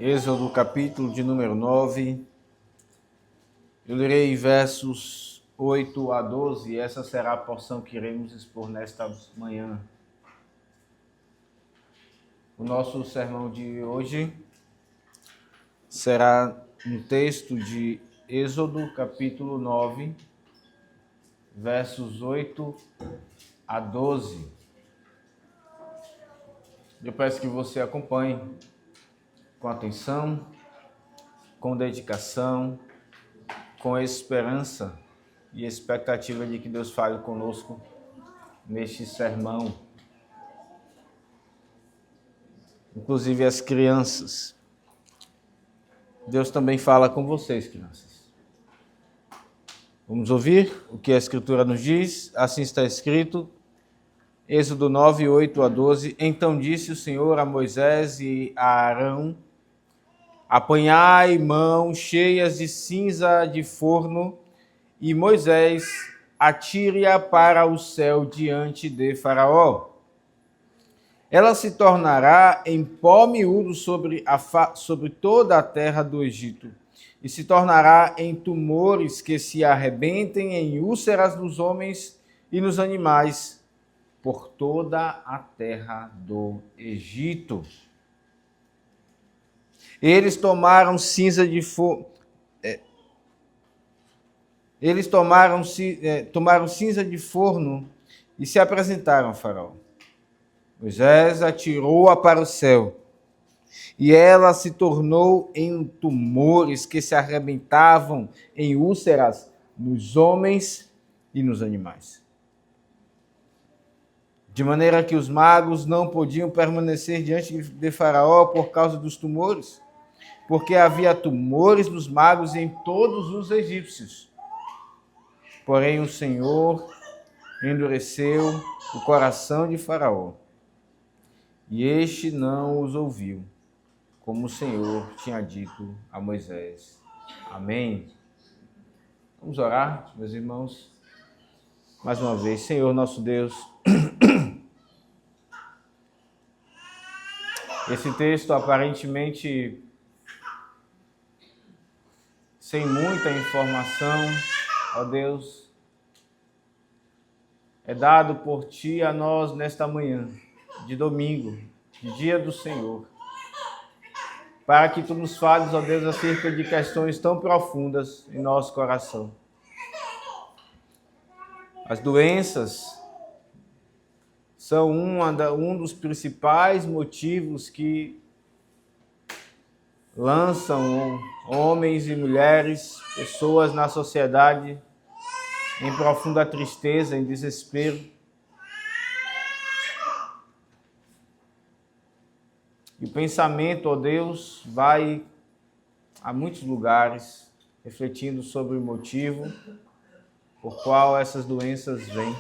Êxodo, capítulo de número 9. Eu lerei versos 8 a 12, e essa será a porção que iremos expor nesta manhã. O nosso sermão de hoje será um texto de Êxodo, capítulo 9, versos 8 a 12. Eu peço que você acompanhe com atenção, com dedicação, com esperança e expectativa de que Deus fale conosco neste sermão. Inclusive as crianças. Deus também fala com vocês, crianças. Vamos ouvir o que a Escritura nos diz? Assim está escrito, Êxodo 9, 8 a 12. Então disse o Senhor a Moisés e a Arão: apanhai mãos cheias de cinza de forno, e Moisés atire-a para o céu diante de Faraó. Ela se tornará em pó miúdo sobre toda a terra do Egito, e se tornará em tumores que se arrebentem em úlceras nos homens e nos animais, por toda a terra do Egito. Eles tomaram cinza de forno. Tomaram cinza de forno e se apresentaram a Faraó. Moisés atirou-a para o céu, e ela se tornou em tumores que se arrebentavam em úlceras nos homens e nos animais. De maneira que os magos não podiam permanecer diante de Faraó por causa dos tumores, porque havia tumores nos magos em todos os egípcios. Porém, o Senhor endureceu o coração de Faraó, e este não os ouviu, como o Senhor tinha dito a Moisés. Amém. Vamos orar, meus irmãos. Mais uma vez, Senhor nosso Deus, esse texto aparentemente sem muita informação, ó Deus, é dado por Ti a nós nesta manhã de domingo, de dia do Senhor, para que Tu nos fales, ó Deus, acerca de questões tão profundas em nosso coração. As doenças são um dos principais motivos que lançam homens e mulheres, pessoas na sociedade, em profunda tristeza, em desespero. E o pensamento, ó Deus, vai a muitos lugares, refletindo sobre o motivo por qual essas doenças vêm.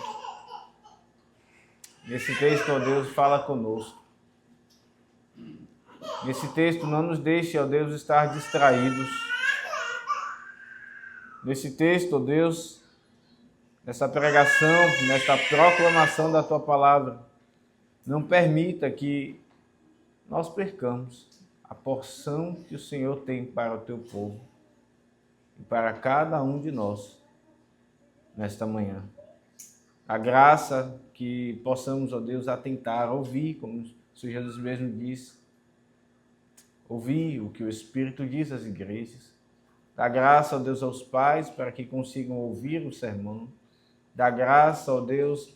Nesse texto, ó Deus, fala conosco. Nesse texto, não nos deixe, ó Deus, estar distraídos. Nesse texto, ó Deus, nessa pregação, nessa proclamação da Tua palavra, não permita que nós percamos a porção que o Senhor tem para o Teu povo e para cada um de nós nesta manhã. A graça que possamos, ó Deus, atentar, ouvir, como o Senhor Jesus mesmo diz, ouvir o que o Espírito diz às igrejas. Dá graça, ó Deus, aos pais para que consigam ouvir o sermão. Dá graça, ó Deus,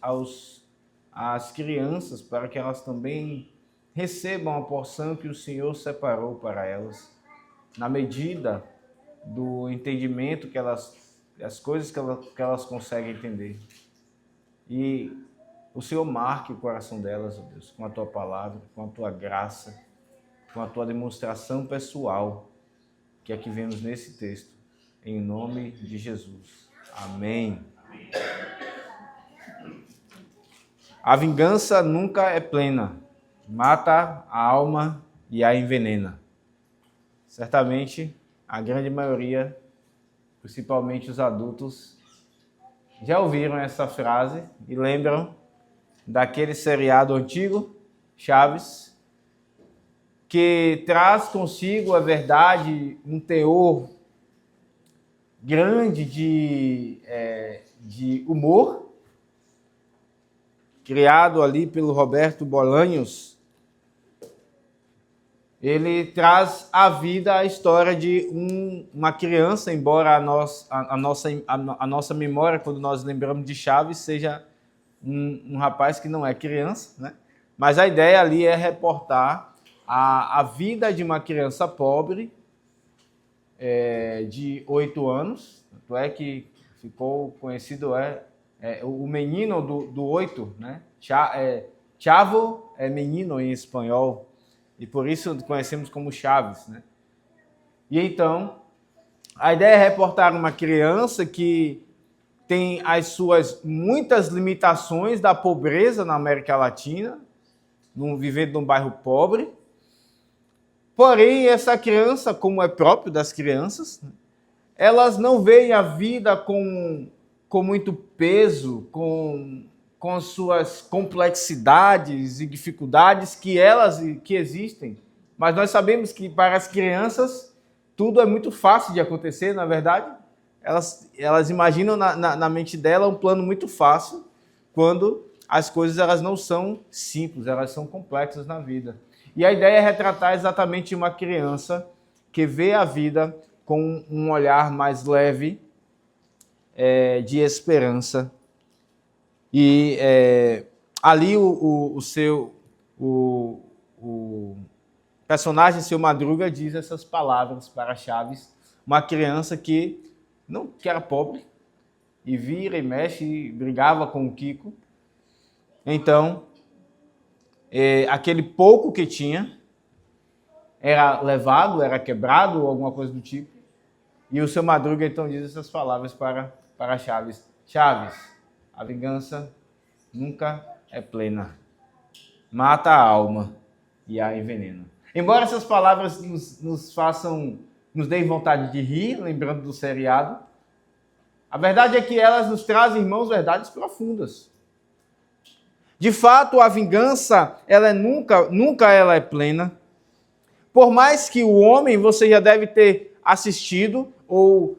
às crianças para que elas também recebam a porção que o Senhor separou para elas, na medida do entendimento as coisas que elas conseguem entender. E o Senhor marque o coração delas, ó Deus, com a Tua palavra, com a Tua graça, com a Tua demonstração pessoal, que é que vemos nesse texto, em nome de Jesus. Amém. A vingança nunca é plena, mata a alma e a envenena. Certamente, a grande maioria, principalmente os adultos, já ouviram essa frase e lembram daquele seriado antigo, Chaves, que traz consigo a verdade, um teor grande de humor, criado ali pelo Roberto Bolanhos. Ele traz à vida a história de uma criança, embora a nossa memória, quando nós lembramos de Chaves, seja um rapaz que não é criança, né? Mas a ideia ali é reportar a vida de uma criança pobre de 8 anos, tanto é que ficou conhecido o menino do 8, né? Chavo é menino em espanhol, e por isso conhecemos como Chaves, né? E então, a ideia é reportar uma criança que tem as suas muitas limitações da pobreza na América Latina, vivendo num bairro pobre. Porém, essa criança, como é próprio das crianças, elas não veem a vida com muito peso, com as suas complexidades e dificuldades que existem. Mas nós sabemos que para as crianças tudo é muito fácil de acontecer, na verdade. Elas imaginam na mente dela um plano muito fácil, quando as coisas elas não são simples, elas são complexas na vida. E a ideia é retratar exatamente uma criança que vê a vida com um olhar mais leve, de esperança. E ali o personagem, Seu Madruga, diz essas palavras para Chaves, uma criança que era pobre, e vira e mexe, e brigava com o Kiko. Então, aquele pouco que tinha era levado, era quebrado, ou alguma coisa do tipo. E o Seu Madruga então diz essas palavras para Chaves. Chaves, a vingança nunca é plena. Mata a alma e a envenena. Embora essas palavras nos deem vontade de rir, lembrando do seriado, a verdade é que elas nos trazem, irmãos, verdades profundas. De fato, a vingança, ela nunca ela é plena. Por mais que o homem, você já deve ter assistido ou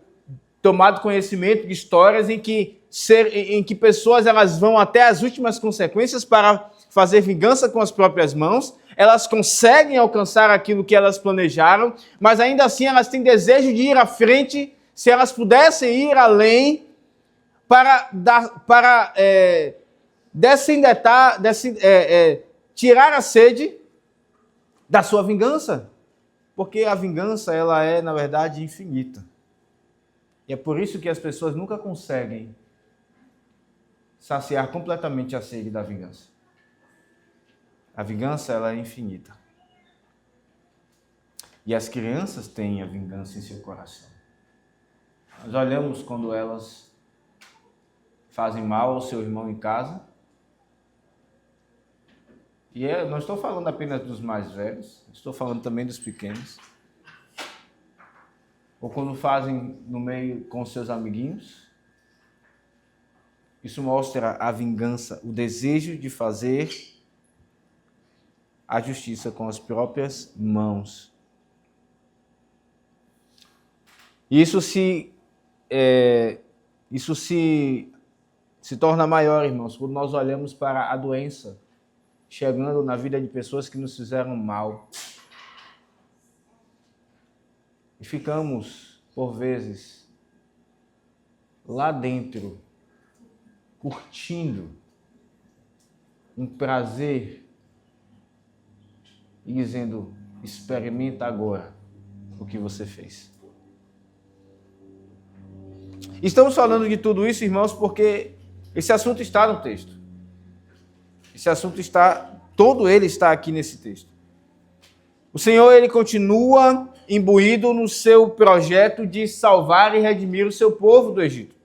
tomado conhecimento de histórias em que pessoas elas vão até as últimas consequências para fazer vingança com as próprias mãos. Elas conseguem alcançar aquilo que elas planejaram, mas ainda assim elas têm desejo de ir à frente, se elas pudessem ir além para tirar a sede da sua vingança. Porque a vingança, ela é, na verdade, infinita. E é por isso que as pessoas nunca conseguem saciar completamente a sede da vingança. A vingança, ela é infinita. E as crianças têm a vingança em seu coração. Nós olhamos quando elas fazem mal ao seu irmão em casa. E não estou falando apenas dos mais velhos, estou falando também dos pequenos. Ou quando fazem no meio com seus amiguinhos. Isso mostra a vingança, o desejo de fazer a justiça com as próprias mãos. Isso se torna maior, irmãos, quando nós olhamos para a doença chegando na vida de pessoas que nos fizeram mal. E ficamos, por vezes, lá dentro, curtindo um prazer e dizendo, experimenta agora o que você fez. Estamos falando de tudo isso, irmãos, porque esse assunto está no texto. Esse assunto todo ele está aqui nesse texto. O Senhor, ele continua imbuído no seu projeto de salvar e redimir o seu povo do Egito.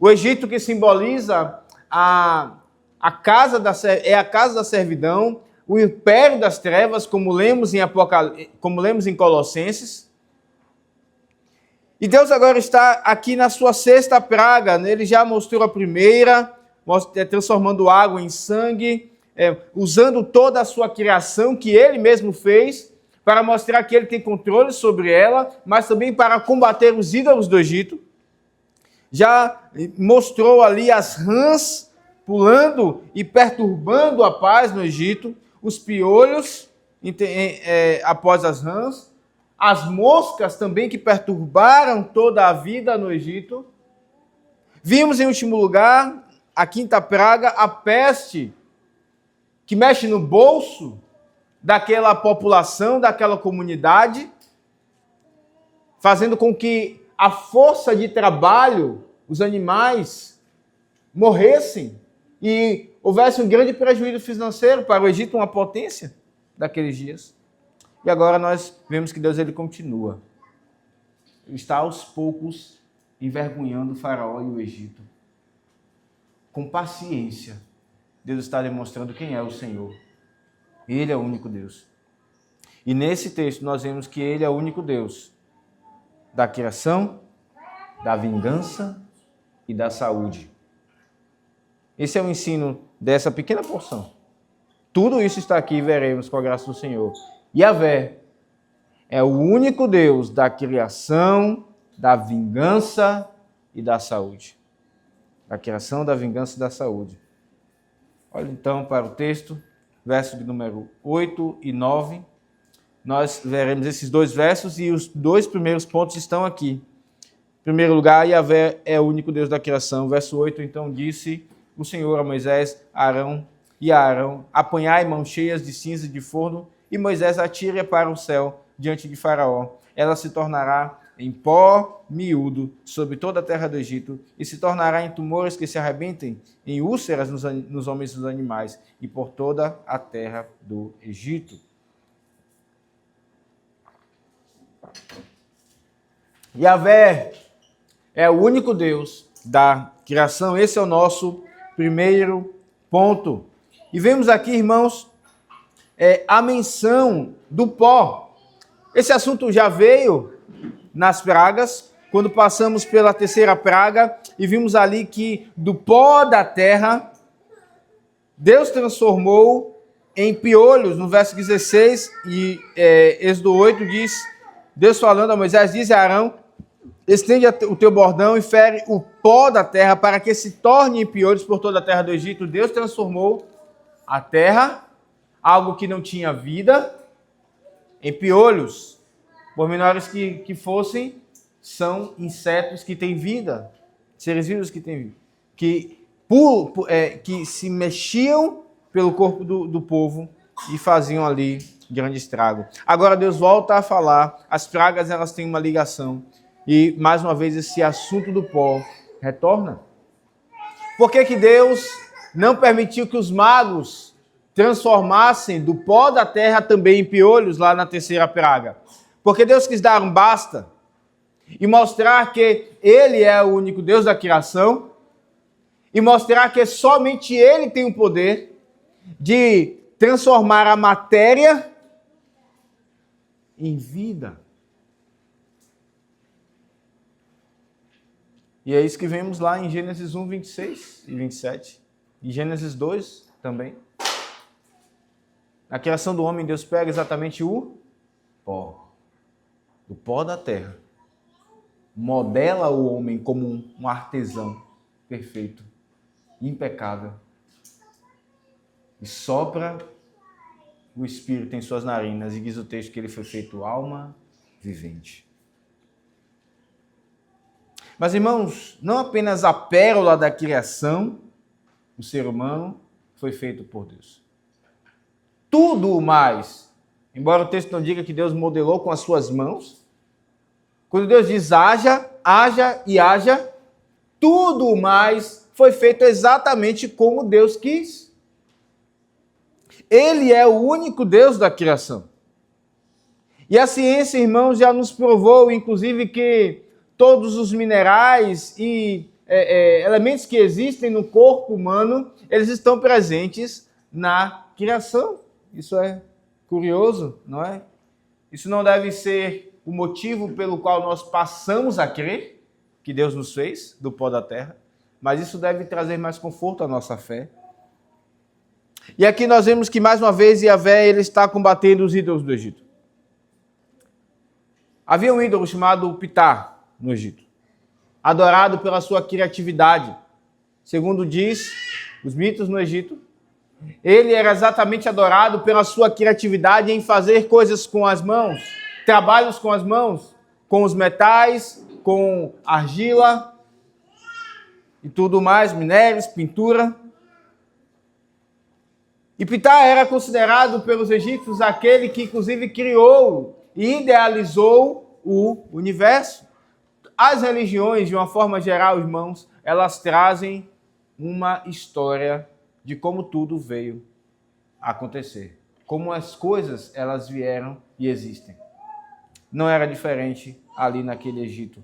O Egito que simboliza a casa da servidão, o império das trevas, como lemos em Colossenses. E Deus agora está aqui na sua sexta praga. Ele já mostrou a primeira, transformando água em sangue, usando toda a sua criação que ele mesmo fez, para mostrar que ele tem controle sobre ela, mas também para combater os ídolos do Egito. Já mostrou ali as rãs pulando e perturbando a paz no Egito, os piolhos após as rãs, as moscas também que perturbaram toda a vida no Egito. Vimos em último lugar a quinta praga, a peste, que mexe no bolso daquela população, daquela comunidade, fazendo com que a força de trabalho, os animais, morressem e houvesse um grande prejuízo financeiro para o Egito, uma potência daqueles dias. E agora nós vemos que Deus ele continua. Ele está aos poucos envergonhando o Faraó e o Egito. Com paciência, Deus está demonstrando quem é o Senhor. Ele é o único Deus. E nesse texto nós vemos que ele é o único Deus da criação, da vingança e da saúde. Esse é o ensino dessa pequena porção. Tudo isso está aqui e veremos com a graça do Senhor. Yahvé é o único Deus da criação, da vingança e da saúde. Da criação, da vingança e da saúde. Olha então para o texto, verso de número 8 e 9. Nós veremos esses dois versos e os dois primeiros pontos estão aqui. Em primeiro lugar, Yahvé é o único Deus da criação. Verso 8, então, disse o Senhor a Moisés, Arão e a Arão, apanhai mãos cheias de cinza de forno, e Moisés atire para o céu diante de Faraó. Ela se tornará em pó miúdo sobre toda a terra do Egito, e se tornará em tumores que se arrebentem, em úlceras nos homens e nos animais, e por toda a terra do Egito. Yahvé é o único Deus da criação. Esse é o nosso primeiro ponto. E vemos aqui, irmãos, a menção do pó. Esse assunto já veio nas pragas, quando passamos pela terceira praga e vimos ali que do pó da terra, Deus transformou em piolhos. No verso 16 e Êxodo 8 diz, Deus falando a Moisés, diz a Arão, estende o teu bordão e fere o pó da terra para que se torne em piolhos por toda a terra do Egito. Deus transformou a terra, algo que não tinha vida, em piolhos. Por menores que fossem, são insetos que têm vida, seres vivos que têm vida, que se mexiam pelo corpo do povo e faziam ali grande estrago. Agora Deus volta a falar, as pragas elas têm uma ligação, e mais uma vez esse assunto do pó retorna. Por que Deus não permitiu que os magos transformassem do pó da terra também em piolhos lá na terceira praga? Porque Deus quis dar um basta e mostrar que Ele é o único Deus da criação e mostrar que somente Ele tem o poder de transformar a matéria em vida. E é isso que vemos lá em Gênesis 1, 26 e 27. E Gênesis 2 também. Na criação do homem, Deus pega exatamente o pó. Do pó da terra. Modela o homem como um artesão perfeito, impecável. E sopra o Espírito em suas narinas. E diz o texto que ele foi feito alma vivente. Mas, irmãos, não apenas a pérola da criação, o ser humano, foi feito por Deus. Tudo o mais, embora o texto não diga que Deus modelou com as suas mãos, quando Deus diz haja, haja e haja, tudo o mais foi feito exatamente como Deus quis. Ele é o único Deus da criação. E a ciência, irmãos, já nos provou, inclusive, que todos os minerais e elementos que existem no corpo humano, eles estão presentes na criação. Isso é curioso, não é? Isso não deve ser o motivo pelo qual nós passamos a crer que Deus nos fez do pó da terra, mas isso deve trazer mais conforto à nossa fé. E aqui nós vemos que mais uma vez Yahvé ele está combatendo os ídolos do Egito. Havia um ídolo chamado Ptah no Egito, adorado pela sua criatividade. Segundo diz os mitos no Egito, ele era exatamente adorado pela sua criatividade em fazer coisas com as mãos, trabalhos com as mãos, com os metais, com argila e tudo mais, minérios, pintura. E Ptah era considerado pelos egípcios aquele que inclusive criou e idealizou o universo. As religiões, de uma forma geral, irmãos, elas trazem uma história de como tudo veio a acontecer. Como as coisas, elas vieram e existem. Não era diferente ali naquele Egito.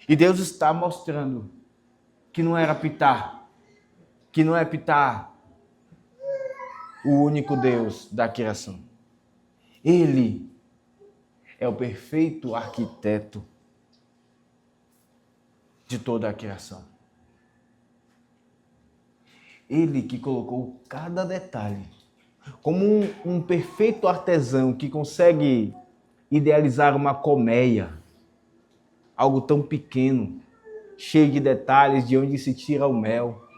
E Deus está mostrando que não era Ptah, que não é Ptah o único Deus da criação. Ele é o perfeito arquiteto de toda a criação. Ele que colocou cada detalhe, como um perfeito artesão que consegue idealizar uma colmeia, algo tão pequeno, cheio de detalhes, de onde se tira o mel.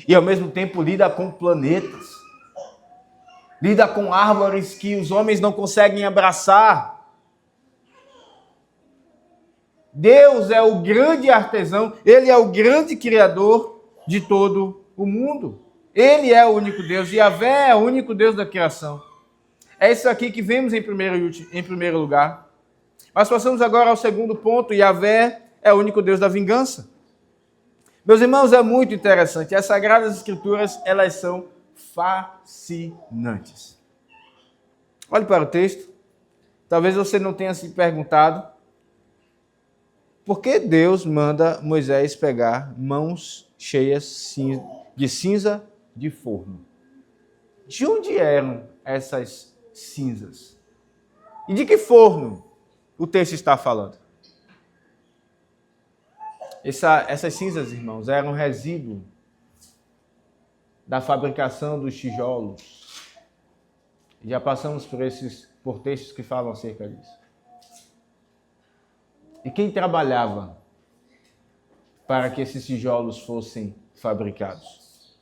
E ao mesmo tempo lida com planetas, lida com árvores que os homens não conseguem abraçar. Deus é o grande artesão, ele é o grande criador de todo o mundo. Ele é o único Deus, e Yahvé é o único Deus da criação. É isso aqui que vemos em primeiro lugar. Mas passamos agora ao segundo ponto, Yahvé é o único Deus da vingança. Meus irmãos, é muito interessante. As Sagradas Escrituras, elas são fascinantes. Olhe para o texto. Talvez você não tenha se perguntado por que Deus manda Moisés pegar mãos cheias de cinza de forno. De onde eram essas cinzas? E de que forno o texto está falando? Essas cinzas, irmãos, eram resíduo da fabricação dos tijolos. Já passamos por textos que falam acerca disso. E quem trabalhava para que esses tijolos fossem fabricados?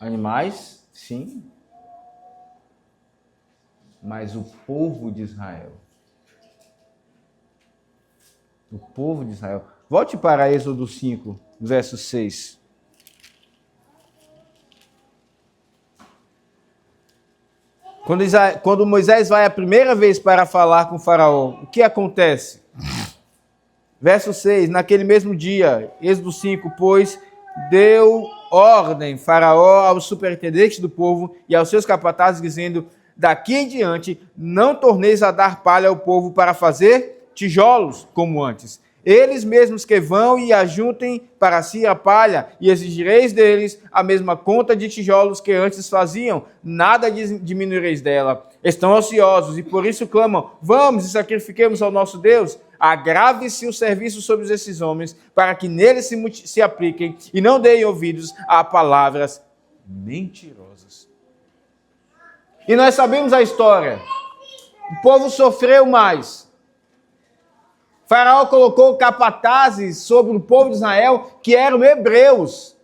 Animais, sim. Mas o povo de Israel. O povo de Israel. Volte para Êxodo 5, verso 6. Quando Moisés vai a primeira vez para falar com o faraó, o que acontece? Verso 6, naquele mesmo dia, Êxodo 5, pois deu ordem faraó aos superintendentes do povo e aos seus capatazes, dizendo, daqui em diante, não torneis a dar palha ao povo para fazer tijolos como antes. Eles mesmos que vão e ajuntem para si a palha, e exigireis deles a mesma conta de tijolos que antes faziam, nada diminuireis dela. Estão ociosos e por isso clamam, vamos e sacrifiquemos ao nosso Deus. Agrave-se o serviço sobre esses homens, para que neles se apliquem e não deem ouvidos a palavras mentirosas. E nós sabemos a história. O povo sofreu mais. Faraó colocou capatazes sobre o povo de Israel, que eram hebreus,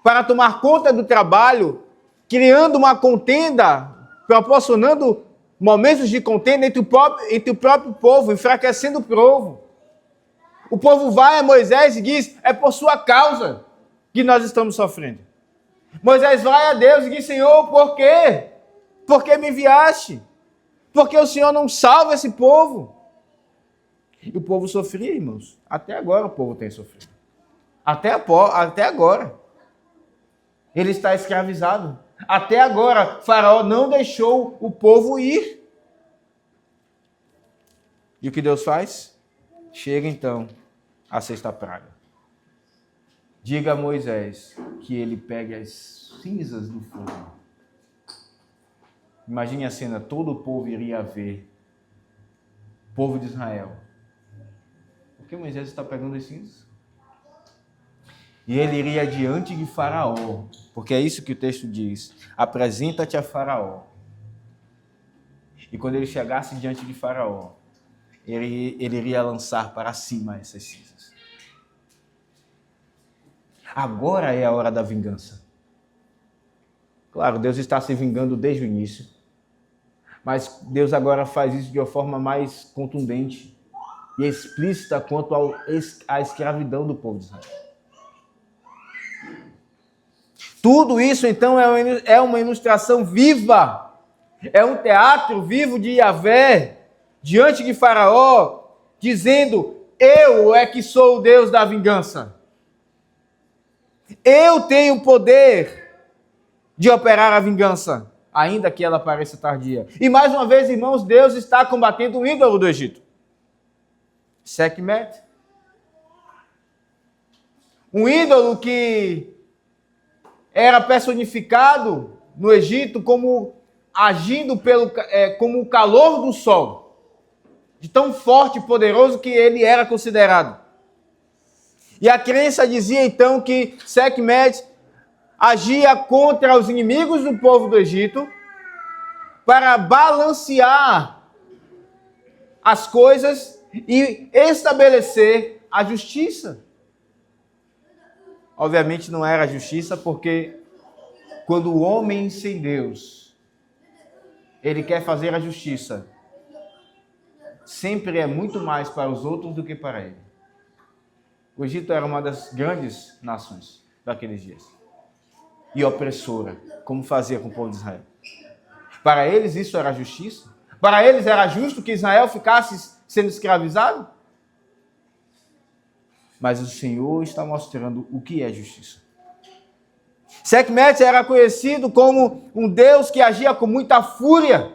para tomar conta do trabalho, criando uma contenda, proporcionando momentos de contenda entre o próprio povo, enfraquecendo o povo. O povo vai a Moisés e diz, é por sua causa que nós estamos sofrendo. Moisés vai a Deus e diz, Senhor, por quê? Por que me enviaste? Por que o Senhor não salva esse povo? E o povo sofria, irmãos. Até agora o povo tem sofrido. Até agora. Ele está escravizado. Até agora, Faraó não deixou o povo ir. E o que Deus faz? Chega então a sexta praga. Diga a Moisés que ele pegue as cinzas do fogo. Imagine a cena, todo o povo iria ver. O povo de Israel. Por que Moisés está pegando as cinzas? E ele iria diante de Faraó, porque é isso que o texto diz. Apresenta-te a Faraó. E quando ele chegasse diante de Faraó, ele iria lançar para cima essas cinzas. Agora é a hora da vingança. Claro, Deus está se vingando desde o início. Mas Deus agora faz isso de uma forma mais contundente e explícita quanto à escravidão do povo de Israel. Tudo isso, então, é uma ilustração viva. É um teatro vivo de Yahvé, diante de Faraó, dizendo: eu é que sou o Deus da vingança. Eu tenho o poder de operar a vingança, ainda que ela pareça tardia. E mais uma vez, irmãos, Deus está combatendo o ídolo do Egito. Sekhmet. Um ídolo que era personificado no Egito como agindo como o calor do sol, de tão forte e poderoso que ele era considerado. E a crença dizia então que Sekhmet agia contra os inimigos do povo do Egito para balancear as coisas e estabelecer a justiça. Obviamente não era justiça, porque quando o homem sem Deus, ele quer fazer a justiça, sempre é muito mais para os outros do que para ele. O Egito era uma das grandes nações daqueles dias. E opressora, como fazia com o povo de Israel. Para eles isso era justiça? Para eles era justo que Israel ficasse sendo escravizado? Mas o Senhor está mostrando o que é justiça. Sekhmet era conhecido como um Deus que agia com muita fúria.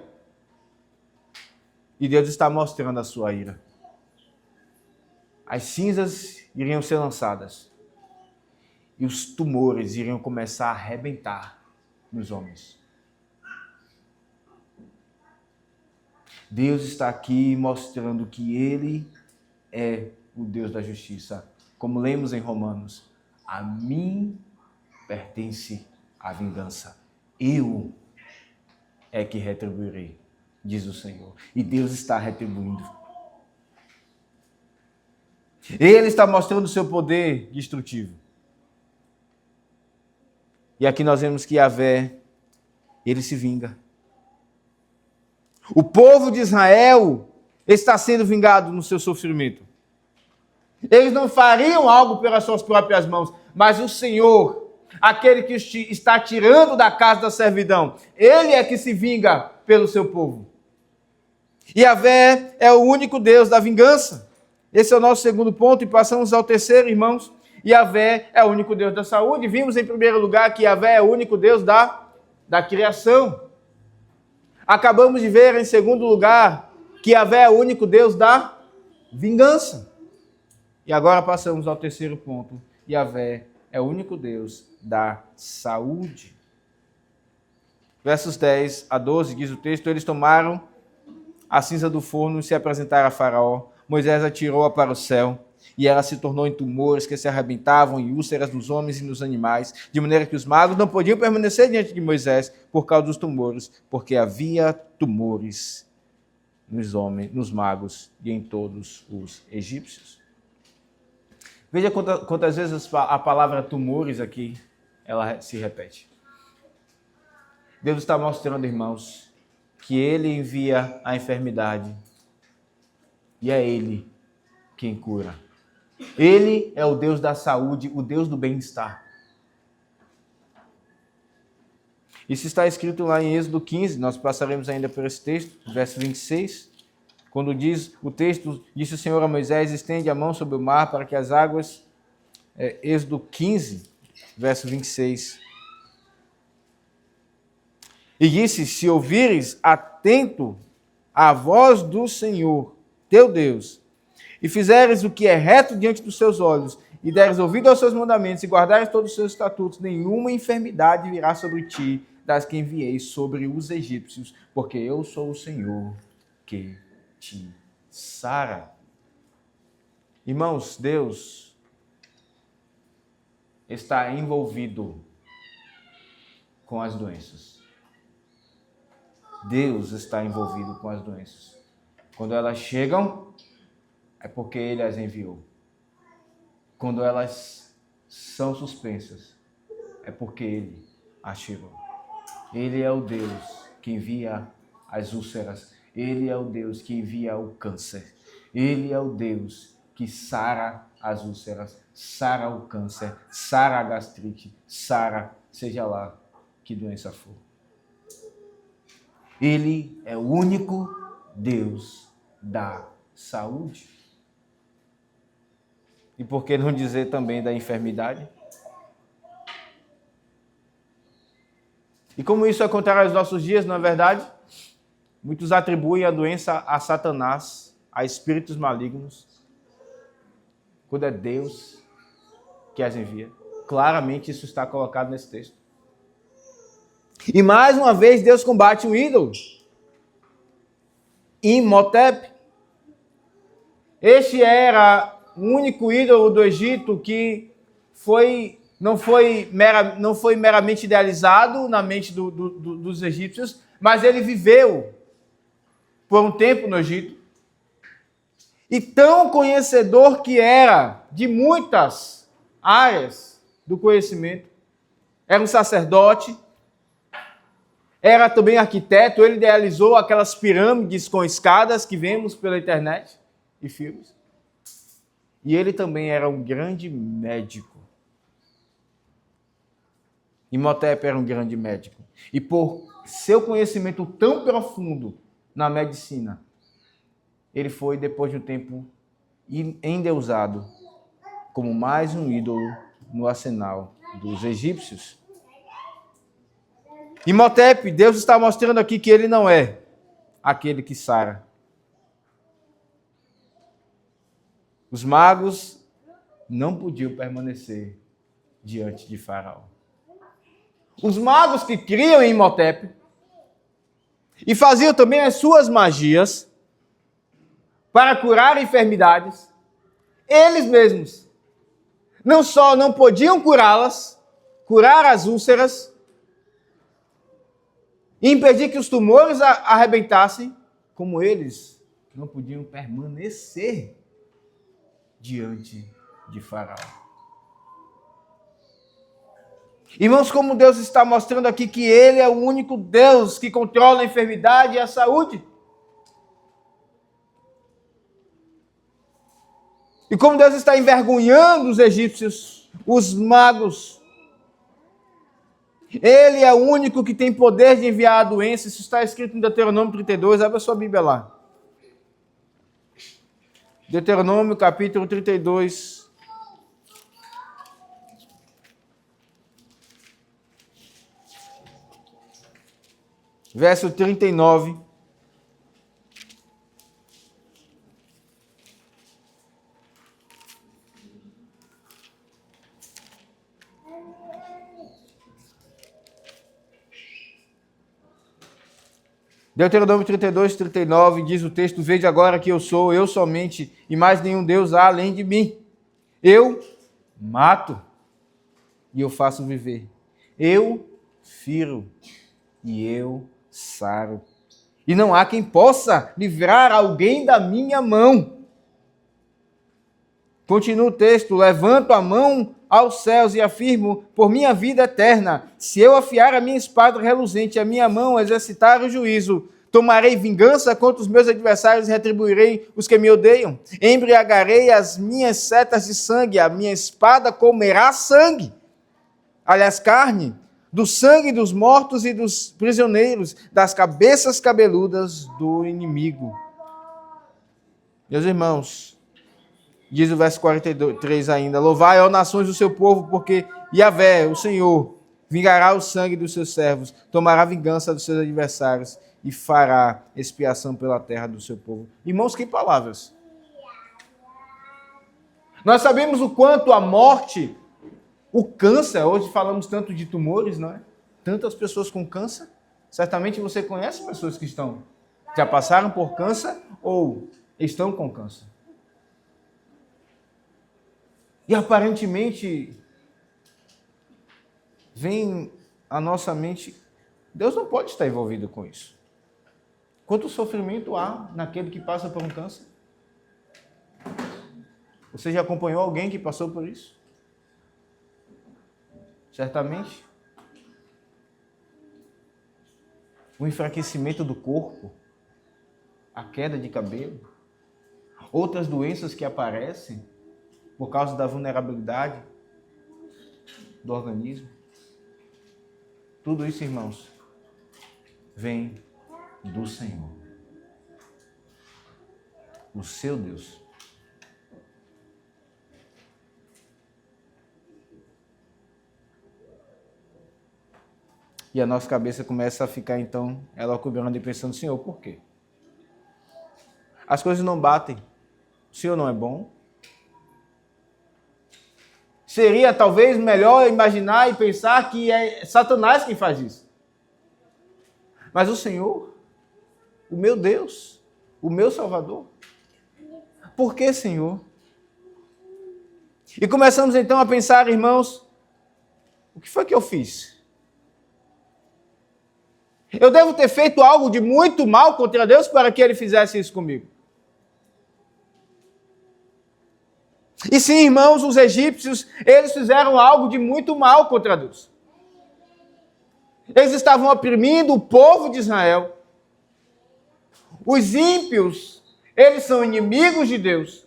E Deus está mostrando a sua ira. As cinzas iriam ser lançadas. E os tumores iriam começar a arrebentar nos homens. Deus está aqui mostrando que Ele é o Deus da justiça. Como lemos em Romanos, a mim pertence a vingança. Eu é que retribuirei, diz o Senhor. E Deus está retribuindo. Ele está mostrando o seu poder destrutivo. E aqui nós vemos que Yahvé, ele se vinga. O povo de Israel está sendo vingado no seu sofrimento. Eles não fariam algo pelas suas próprias mãos, mas o Senhor, aquele que está tirando da casa da servidão, Ele é que se vinga pelo seu povo. Yahvé é o único Deus da vingança. Esse é o nosso segundo ponto e passamos ao terceiro, irmãos. Yahvé é o único Deus da saúde. Vimos em primeiro lugar que Yahvé é o único Deus da criação. Acabamos de ver em segundo lugar que Yahvé é o único Deus da vingança. E agora passamos ao terceiro ponto. Yahvé é o único Deus da saúde. Versos 10 a 12 diz o texto: eles tomaram a cinza do forno e se apresentaram a Faraó. Moisés atirou-a para o céu, e ela se tornou em tumores que se arrebentavam em úlceras nos homens e nos animais, de maneira que os magos não podiam permanecer diante de Moisés por causa dos tumores, porque havia tumores nos homens, nos magos e em todos os egípcios. Veja quantas vezes a palavra tumores aqui, ela se repete. Deus está mostrando, irmãos, que Ele envia a enfermidade e é Ele quem cura. Ele é o Deus da saúde, o Deus do bem-estar. Isso está escrito lá em Êxodo 15, nós passaremos ainda por esse texto, verso 26, quando diz o texto, disse o Senhor a Moisés, estende a mão sobre o mar para que as águas, Êxodo 15, verso 26. E disse, se ouvires atento à voz do Senhor, teu Deus, e fizeres o que é reto diante dos seus olhos, e deres ouvido aos seus mandamentos, e guardares todos os seus estatutos, nenhuma enfermidade virá sobre ti, das que enviei sobre os egípcios, porque eu sou o Senhor que te sara. Irmãos, Deus, está envolvido com as doenças. Deus está envolvido com as doenças. Quando elas chegam, é porque Ele as enviou. Quando elas são suspensas, é porque Ele as tirou. Ele é o Deus que envia as úlceras. Ele é o Deus que envia o câncer. Ele é o Deus que sara as úlceras, sara o câncer, sara a gastrite, sara, seja lá que doença for. Ele é o único Deus da saúde. E por que não dizer também da enfermidade? E como isso é contrário aos nossos dias, não é verdade? Muitos atribuem a doença a Satanás, a espíritos malignos, quando é Deus que as envia. Claramente isso está colocado nesse texto. E mais uma vez Deus combate um ídolo. Imhotep. Este era o único ídolo do Egito que não foi meramente idealizado na mente dos egípcios, mas ele viveu por um tempo no Egito. E tão conhecedor que era de muitas áreas do conhecimento, era um sacerdote, era também arquiteto, ele idealizou aquelas pirâmides com escadas que vemos pela internet e filmes. E ele também era um grande médico. Imhotep era um grande médico. E por seu conhecimento tão profundo na medicina, ele foi, depois de um tempo, endeusado como mais um ídolo no arsenal dos egípcios. Imhotep, Deus está mostrando aqui que ele não é aquele que sara. Os magos não podiam permanecer diante de Faraó. Os magos que criam em Imhotep e faziam também as suas magias para curar enfermidades, eles mesmos não só não podiam curá-las, curar as úlceras, e impedir que os tumores arrebentassem, como eles não podiam permanecer diante de Faraó. Irmãos, como Deus está mostrando aqui que Ele é o único Deus que controla a enfermidade e a saúde. E como Deus está envergonhando os egípcios, os magos. Ele é o único que tem poder de enviar a doença. Isso está escrito em Deuteronômio 32. Abre a sua Bíblia lá. Deuteronômio capítulo 32. Verso 39. Deuteronômio 32, 39, diz o texto: Vede agora que eu sou, eu somente, e mais nenhum Deus há além de mim. Eu mato e eu faço viver. Eu firo e eu saro. E não há quem possa livrar alguém da minha mão. Continua o texto: Levanto a mão aos céus e afirmo por minha vida eterna, se eu afiar a minha espada reluzente, a minha mão exercitar o juízo, tomarei vingança contra os meus adversários e retribuirei os que me odeiam. Embriagarei as minhas setas de sangue, a minha espada comerá sangue. Aliás, carne, do sangue dos mortos e dos prisioneiros, das cabeças cabeludas do inimigo. Meus irmãos, diz o verso 43 ainda: Louvai, ó nações, o seu povo, porque Yahvé, o Senhor, vingará o sangue dos seus servos, tomará vingança dos seus adversários e fará expiação pela terra do seu povo. Irmãos, que palavras! Nós sabemos o quanto a morte, o câncer, hoje falamos tanto de tumores, não é? Tantas pessoas com câncer. Certamente você conhece pessoas que já passaram por câncer ou estão com câncer. E aparentemente vem à nossa mente, Deus não pode estar envolvido com isso. Quanto sofrimento há naquele que passa por um câncer? Você já acompanhou alguém que passou por isso? Certamente. O enfraquecimento do corpo, a queda de cabelo, outras doenças que aparecem por causa da vulnerabilidade do organismo. Tudo isso, irmãos, vem do Senhor, o seu Deus. E a nossa cabeça começa a ficar, então, ela cobrando e pensando, Senhor, por quê? As coisas não batem. O Senhor não é bom? Seria talvez melhor imaginar e pensar que é Satanás quem faz isso. Mas o Senhor, o meu Deus, o meu Salvador. Por que, Senhor? E começamos então a pensar, irmãos, o que foi que eu fiz? Eu devo ter feito algo de muito mal contra Deus para que Ele fizesse isso comigo. E sim, irmãos, os egípcios, eles fizeram algo de muito mal contra Deus. Eles estavam oprimindo o povo de Israel. Os ímpios, eles são inimigos de Deus.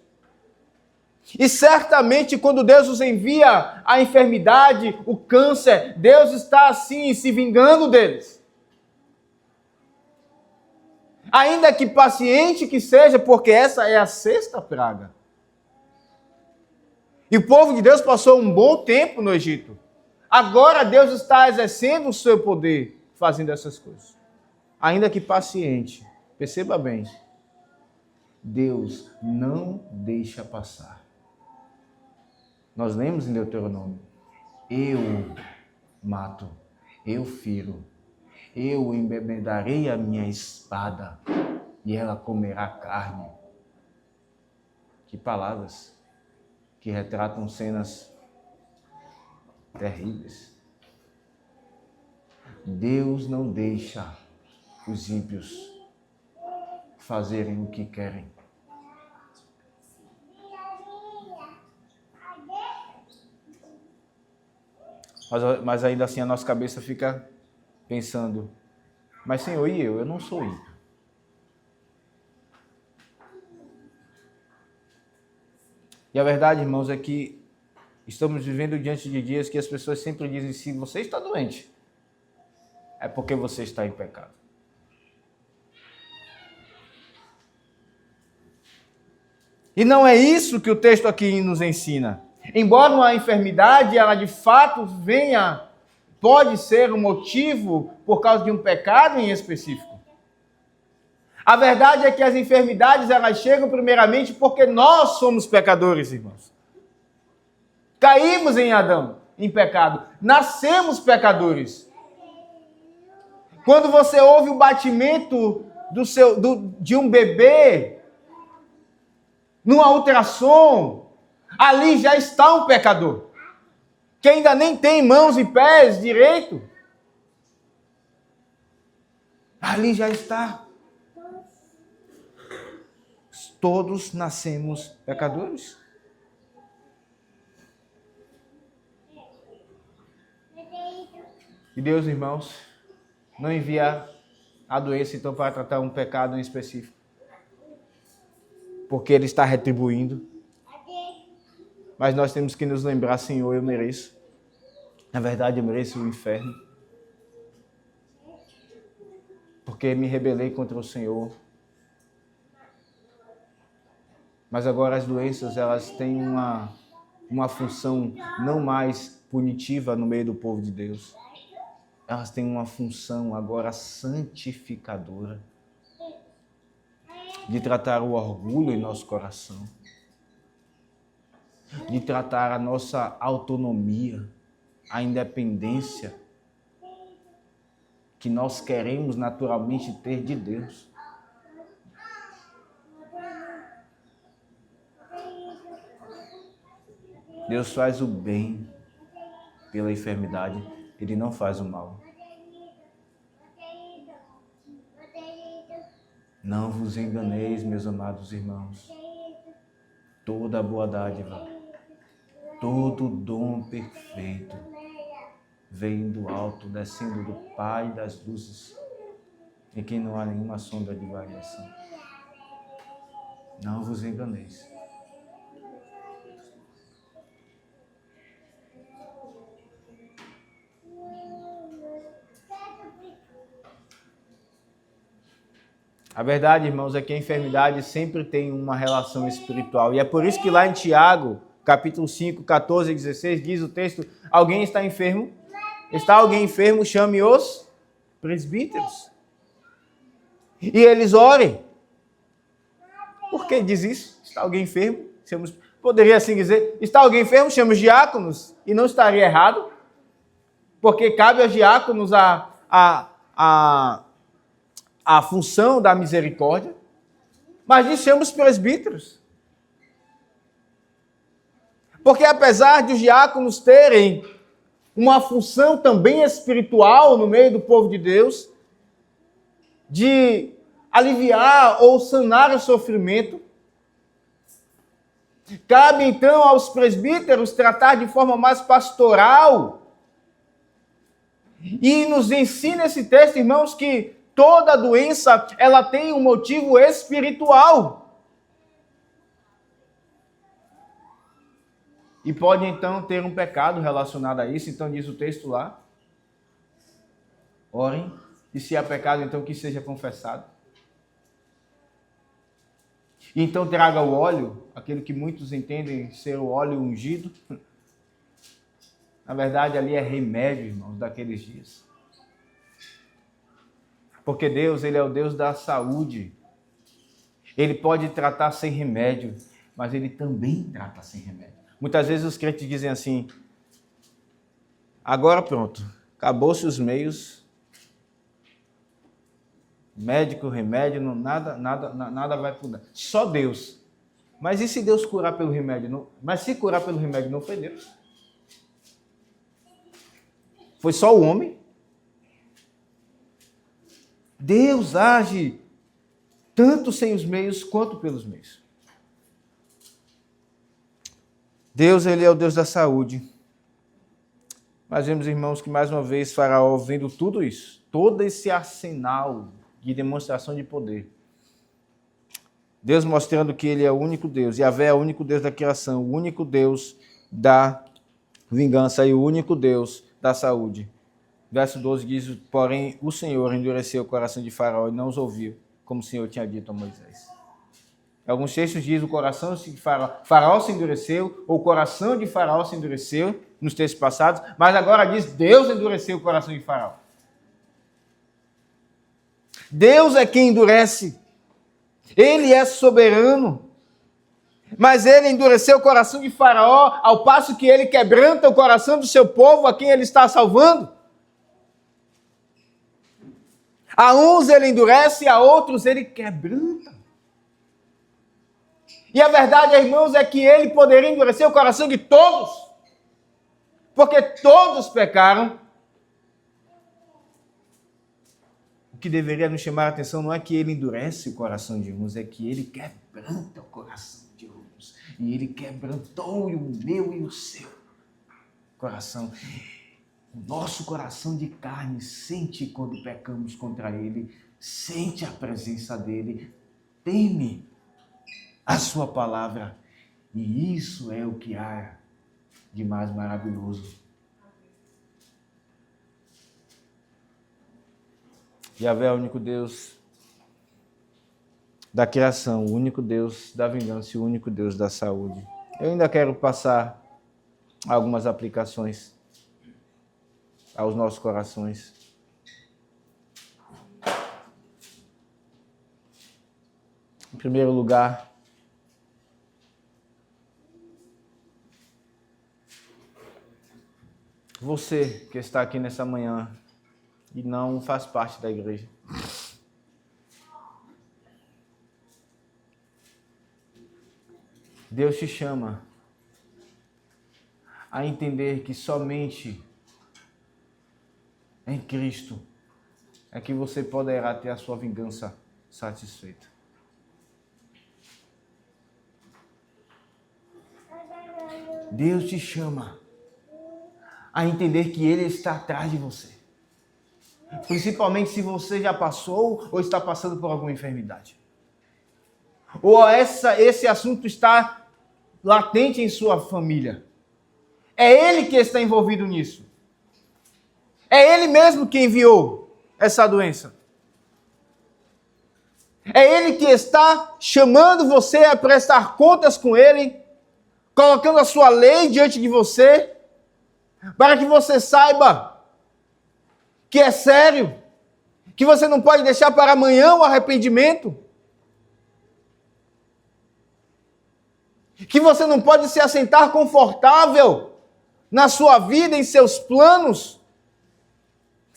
E certamente quando Deus os envia a enfermidade, o câncer, Deus está assim se vingando deles. Ainda que paciente que seja, porque essa é a sexta praga. E o povo de Deus passou um bom tempo no Egito. Agora Deus está exercendo o seu poder, fazendo essas coisas. Ainda que paciente, perceba bem, Deus não deixa passar. Nós lemos em Deuteronômio, eu mato, eu firo, eu embebedarei a minha espada e ela comerá carne. Que palavras que retratam cenas terríveis. Deus não deixa os ímpios fazerem o que querem. Mas ainda assim a nossa cabeça fica pensando, mas Senhor, e eu? Eu não sou ímpio. E a verdade, irmãos, é que estamos vivendo diante de dias que as pessoas sempre dizem, se você está doente, é porque você está em pecado. E não é isso que o texto aqui nos ensina. Embora uma enfermidade, ela de fato pode ser um motivo por causa de um pecado em específico. A verdade é que as enfermidades, elas chegam primeiramente porque nós somos pecadores, irmãos. Caímos em Adão, em pecado. Nascemos pecadores. Quando você ouve o batimento de um bebê, numa ultrassom, ali já está um pecador, que ainda nem tem mãos e pés direito. Ali já está. Todos nascemos pecadores. E Deus, irmãos, não envia a doença então para tratar um pecado em específico, porque Ele está retribuindo. Mas nós temos que nos lembrar, Senhor, eu mereço. Na verdade, eu mereço o inferno, porque me rebelei contra o Senhor. Mas agora as doenças, elas têm uma função não mais punitiva no meio do povo de Deus. Elas têm uma função agora santificadora, de tratar o orgulho em nosso coração, de tratar a nossa autonomia, a independência que nós queremos naturalmente ter de Deus. Deus faz o bem pela enfermidade, Ele não faz o mal. Não vos enganeis, meus amados irmãos. Toda boa dádiva, todo dom perfeito vem do alto, descendo do Pai das luzes, em quem não há nenhuma sombra de variação. Não vos enganeis. A verdade, irmãos, é que a enfermidade sempre tem uma relação espiritual. E é por isso que lá em Tiago, capítulo 5, 14 e 16, diz o texto: alguém está enfermo? Está alguém enfermo? Chame os presbíteros. E eles orem. Por que diz isso? Está alguém enfermo? Poderia assim dizer: está alguém enfermo? Chame os diáconos. E não estaria errado. Porque cabe aos diáconos a função da misericórdia, mas dissemos presbíteros. Porque apesar de os diáconos terem uma função também espiritual no meio do povo de Deus, de aliviar ou sanar o sofrimento, cabe então aos presbíteros tratar de forma mais pastoral. E nos ensina esse texto, irmãos, que toda doença, ela tem um motivo espiritual. E pode, então, ter um pecado relacionado a isso. Então, diz o texto lá: orem, e se há pecado, então, que seja confessado. E então, traga o óleo, aquilo que muitos entendem ser o óleo ungido. Na verdade, ali é remédio, irmãos, daqueles dias. Porque Deus, Ele é o Deus da saúde. Ele pode tratar sem remédio, mas Ele também trata sem remédio. Muitas vezes os crentes dizem assim: agora pronto, acabou-se os meios, médico, remédio, nada vai mudar. Só Deus. Mas e se Deus curar pelo remédio? Não? Mas se curar pelo remédio não foi Deus? Foi só o homem? Deus age tanto sem os meios quanto pelos meios. Deus, Ele é o Deus da saúde. Mas vemos, irmãos, que mais uma vez Faraó, vendo tudo isso, todo esse arsenal de demonstração de poder, Deus mostrando que Ele é o único Deus, Yahvé é o único Deus da criação, o único Deus da vingança e o único Deus da saúde. Verso 12 diz: porém, o Senhor endureceu o coração de Faraó e não os ouviu, como o Senhor tinha dito a Moisés. Alguns textos dizem: o coração de Faraó se endureceu, ou o coração de Faraó se endureceu, nos textos passados, mas agora diz: Deus endureceu o coração de Faraó. Deus é quem endurece. Ele é soberano. Mas ele endureceu o coração de Faraó, ao passo que ele quebranta o coração do seu povo, a quem ele está salvando. A uns ele endurece, a outros ele quebranta. E a verdade, irmãos, é que ele poderia endurecer o coração de todos, porque todos pecaram. O que deveria nos chamar a atenção não é que ele endurece o coração de uns, é que ele quebranta o coração de uns. E ele quebrantou o meu e o seu coração. O nosso coração de carne sente quando pecamos contra ele, sente a presença dele, teme a sua palavra. E isso é o que há de mais maravilhoso. Yahvé é o único Deus da criação, o único Deus da vingança e o único Deus da saúde. Eu ainda quero passar algumas aplicações aos nossos corações. Em primeiro lugar, você que está aqui nessa manhã e não faz parte da igreja, Deus te chama a entender que somente em Cristo, é que você poderá ter a sua vingança satisfeita. Deus te chama a entender que Ele está atrás de você. Principalmente se você já passou ou está passando por alguma enfermidade. Ou esse assunto está latente em sua família. É Ele que está envolvido nisso. É Ele mesmo que enviou essa doença. É Ele que está chamando você a prestar contas com Ele, colocando a sua lei diante de você, para que você saiba que é sério, que você não pode deixar para amanhã o arrependimento, que você não pode se assentar confortável na sua vida, em seus planos,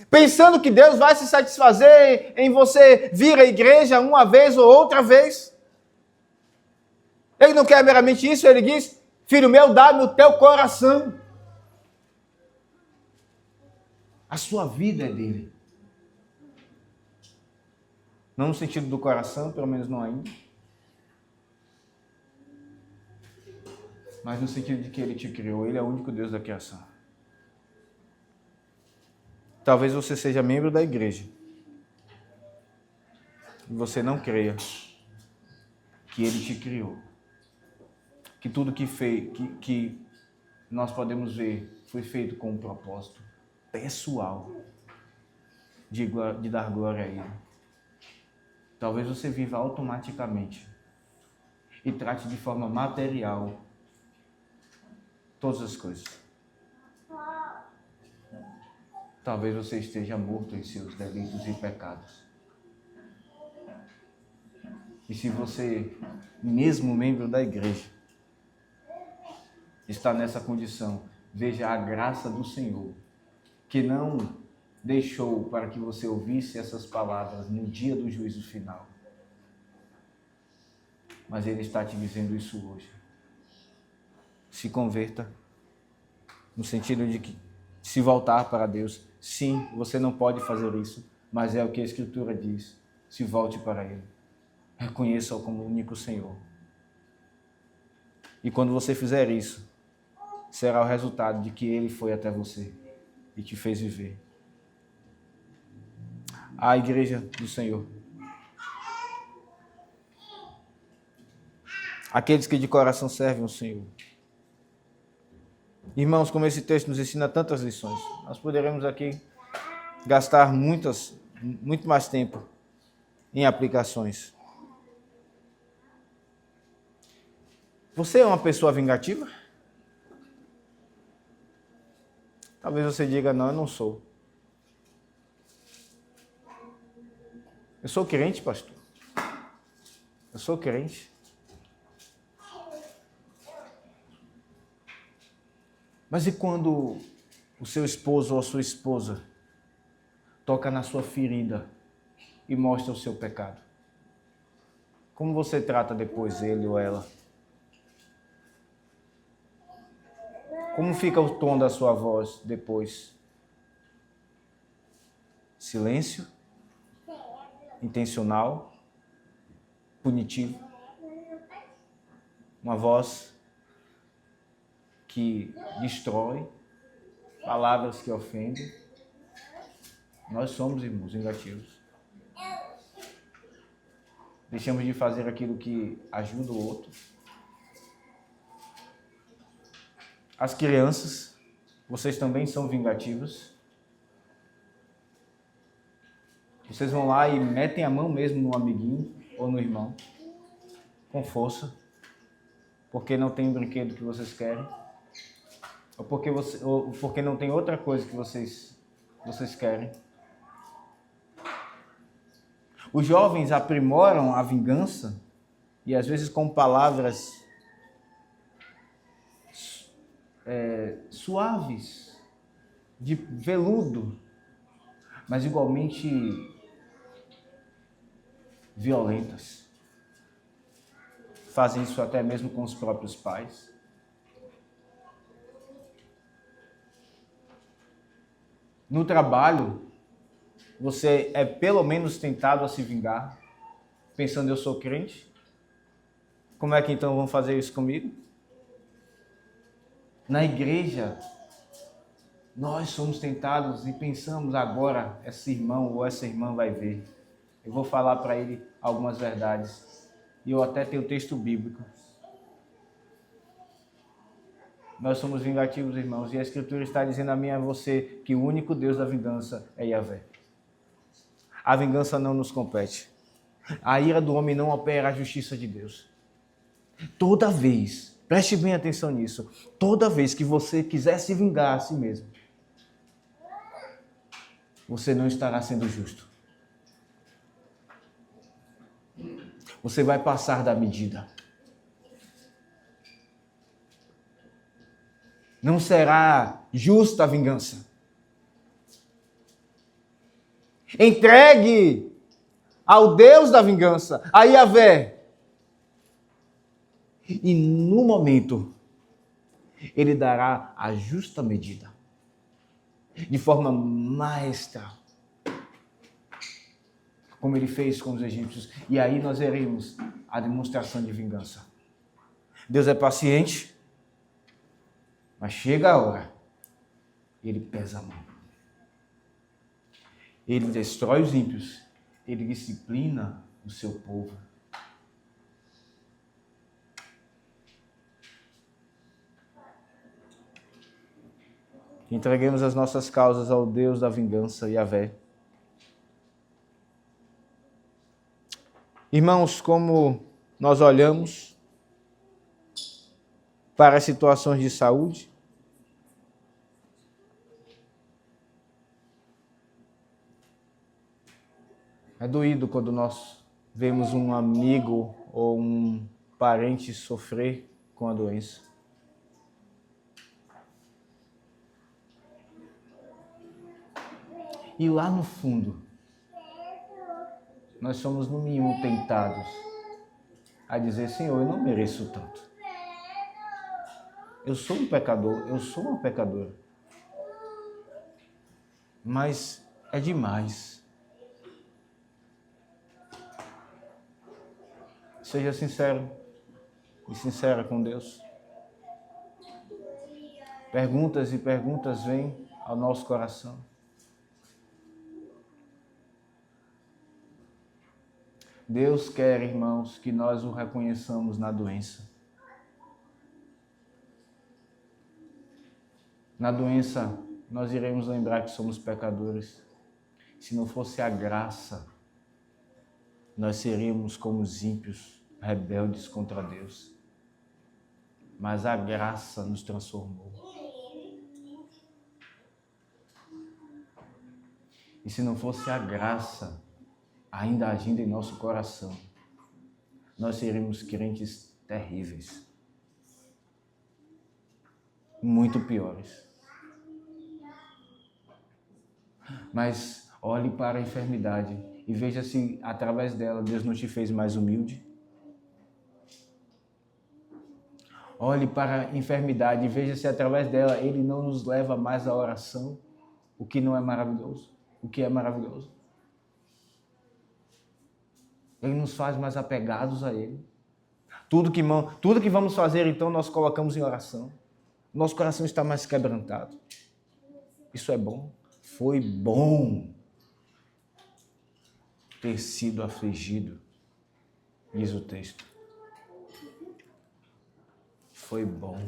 pensando que Deus vai se satisfazer em você vir à igreja uma vez ou outra vez. Ele não quer meramente isso, ele diz: filho meu, dá-me o teu coração. A sua vida é dele. Não no sentido do coração, pelo menos não ainda. Mas no sentido de que ele te criou. Ele é o único Deus da criação. Talvez você seja membro da igreja e você não creia que ele te criou. Que tudo que nós podemos ver foi feito com um propósito pessoal de dar glória a ele. Talvez você viva automaticamente e trate de forma material todas as coisas. Talvez você esteja morto em seus delitos e pecados. E se você, mesmo membro da igreja, está nessa condição, veja a graça do Senhor, que não deixou para que você ouvisse essas palavras no dia do juízo final. Mas Ele está te dizendo isso hoje. Se converta, no sentido de que se voltar para Deus. Sim, você não pode fazer isso, mas é o que a Escritura diz. Se volte para Ele. Reconheça-o como o único Senhor. E quando você fizer isso, será o resultado de que Ele foi até você e te fez viver. A igreja do Senhor. Aqueles que de coração servem o Senhor. Irmãos, como esse texto nos ensina tantas lições, nós poderemos aqui gastar muito mais tempo em aplicações. Você é uma pessoa vingativa? Talvez você diga: não, eu não sou. Eu sou crente, pastor. Eu sou crente. Mas e quando o seu esposo ou a sua esposa toca na sua ferida e mostra o seu pecado? Como você trata depois ele ou ela? Como fica o tom da sua voz depois? Silêncio? Intencional? Punitivo? Uma voz que destrói? Palavras que ofendem? Nós somos, irmãos, vingativos. Deixamos de fazer aquilo que ajuda o outro. As crianças, vocês também são vingativos. Vocês vão lá e metem a mão mesmo no amiguinho ou no irmão, com força, porque não tem o brinquedo que vocês querem, ou porque não tem outra coisa que vocês querem. Os jovens aprimoram a vingança e às vezes com palavras suaves, de veludo, mas igualmente violentas. Fazem isso até mesmo com os próprios pais. No trabalho, você é pelo menos tentado a se vingar, pensando eu sou crente? Como é que então vão fazer isso comigo? Na igreja, nós somos tentados e pensamos agora, esse irmão ou essa irmã vai ver. Eu vou falar para ele algumas verdades. E eu até tenho texto bíblico. Nós somos vingativos, irmãos, e a Escritura está dizendo a mim e a você que o único Deus da vingança é Yahvé. A vingança não nos compete. A ira do homem não opera a justiça de Deus. Toda vez, preste bem atenção nisso, toda vez que você quiser se vingar a si mesmo, você não estará sendo justo. Você vai passar da medida. Não será justa a vingança. Entregue ao Deus da vingança, a Yahvé. E no momento, Ele dará a justa medida. De forma maestra. Como Ele fez com os egípcios. E aí nós veremos a demonstração de vingança. Deus é paciente. Mas chega a hora, Ele pesa a mão. Ele destrói os ímpios, Ele disciplina o seu povo. Entreguemos as nossas causas ao Deus da vingança, Yahvé. Irmãos, como nós olhamos para as situações de saúde, é doído quando nós vemos um amigo ou um parente sofrer com a doença. E lá no fundo, nós somos no mínimo tentados a dizer, Senhor, eu não mereço tanto. Eu sou um pecador, eu sou uma pecadora. Mas é demais. Seja sincero e sincera com Deus. Perguntas e perguntas vêm ao nosso coração. Deus quer, irmãos, que nós o reconheçamos na doença. Na doença, nós iremos lembrar que somos pecadores. Se não fosse a graça, nós seríamos como os ímpios, rebeldes contra Deus. Mas a graça nos transformou. E se não fosse a graça ainda agindo em nosso coração, nós seríamos crentes terríveis. Muito piores. Mas olhe para a enfermidade e veja se através dela Deus não te fez mais humilde. Olhe para a enfermidade e veja se através dela Ele não nos leva mais à oração, o que não é maravilhoso, o que é maravilhoso. Ele nos faz mais apegados a Ele. Tudo que vamos fazer, então, nós colocamos em oração. Nosso coração está mais quebrantado. Isso é bom. Foi bom ter sido afligido, diz o texto. Foi bom.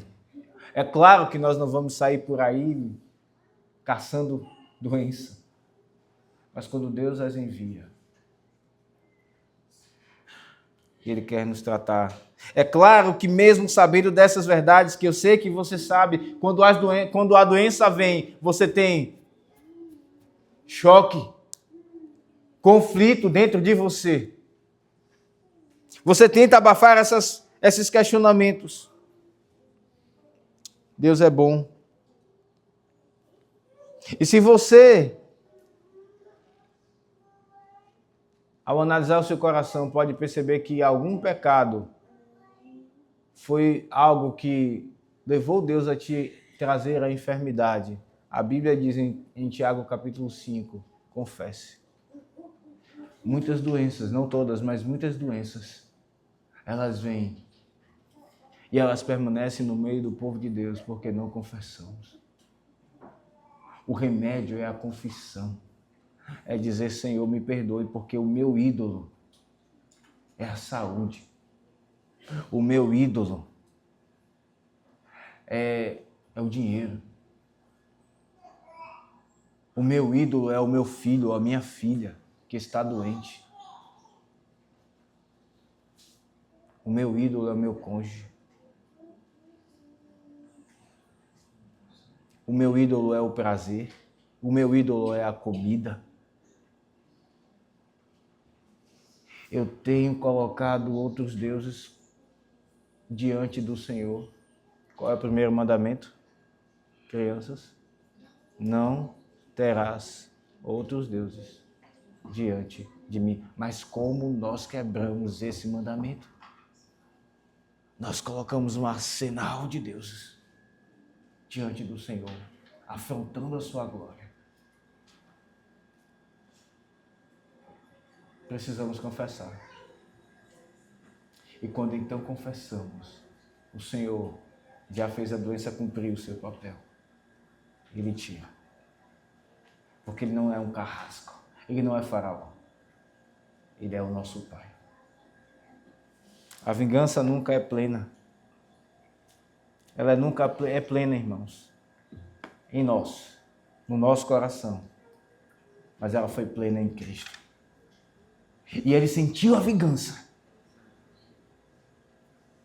É claro que nós não vamos sair por aí caçando doença. Mas quando Deus as envia, Ele quer nos tratar. É claro que mesmo sabendo dessas verdades, que eu sei que você sabe, quando a doença vem, você tem choque, conflito dentro de você. Você tenta abafar esses questionamentos. Deus é bom. E se você, ao analisar o seu coração, pode perceber que algum pecado foi algo que levou Deus a te trazer a enfermidade, A Bíblia diz em Tiago capítulo 5, confesse. Muitas doenças, não todas, mas muitas doenças, elas vêm e elas permanecem no meio do povo de Deus porque não confessamos. O remédio é a confissão. É dizer, Senhor, me perdoe, porque o meu ídolo é a saúde. O meu ídolo é o dinheiro. O meu ídolo é o meu filho ou a minha filha que está doente. O meu ídolo é o meu cônjuge. O meu ídolo é o prazer. O meu ídolo é a comida. Eu tenho colocado outros deuses diante do Senhor. Qual é o primeiro mandamento? Crianças, não terás outros deuses diante de mim. Mas como nós quebramos esse mandamento? Nós colocamos um arsenal de deuses diante do Senhor, afrontando a sua glória. Precisamos confessar. E quando então confessamos, o Senhor já fez a doença cumprir o seu papel. Ele tira. Porque Ele não é um carrasco. Ele não é faraó. Ele é o nosso Pai. A vingança nunca é plena. Ela nunca é plena, irmãos. Em nós. No nosso coração. Mas ela foi plena em Cristo. E Ele sentiu a vingança.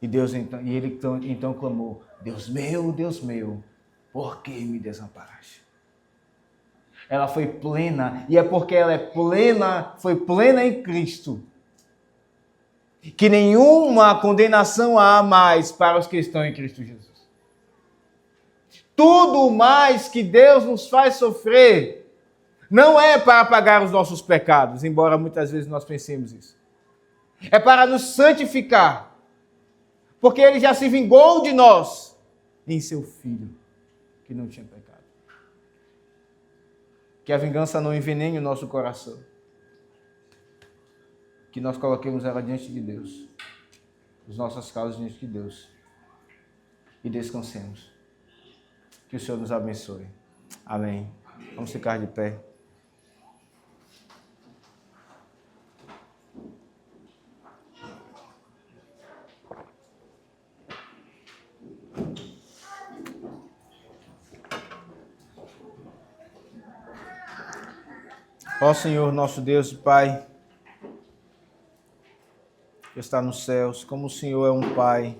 E Ele então clamou, Deus meu, por que me desamparaste? Ela foi plena, e é porque ela é plena, foi plena em Cristo, que nenhuma condenação há mais para os que estão em Cristo Jesus. Tudo mais que Deus nos faz sofrer, não é para apagar os nossos pecados, embora muitas vezes nós pensemos isso. É para nos santificar, porque Ele já se vingou de nós em seu Filho, que não tinha pecado. Que a vingança não envenene o nosso coração. Que nós coloquemos ela diante de Deus. As nossas causas diante de Deus. E descansemos. Que o Senhor nos abençoe. Amém. Vamos ficar de pé. Ó Senhor, nosso Deus e Pai, que está nos céus, como o Senhor é um Pai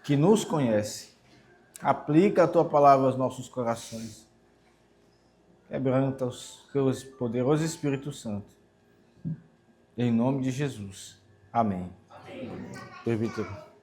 que nos conhece, aplica a Tua palavra aos nossos corações, quebranta os Teus poderosos Espírito Santo, em nome de Jesus. Amém. Amém.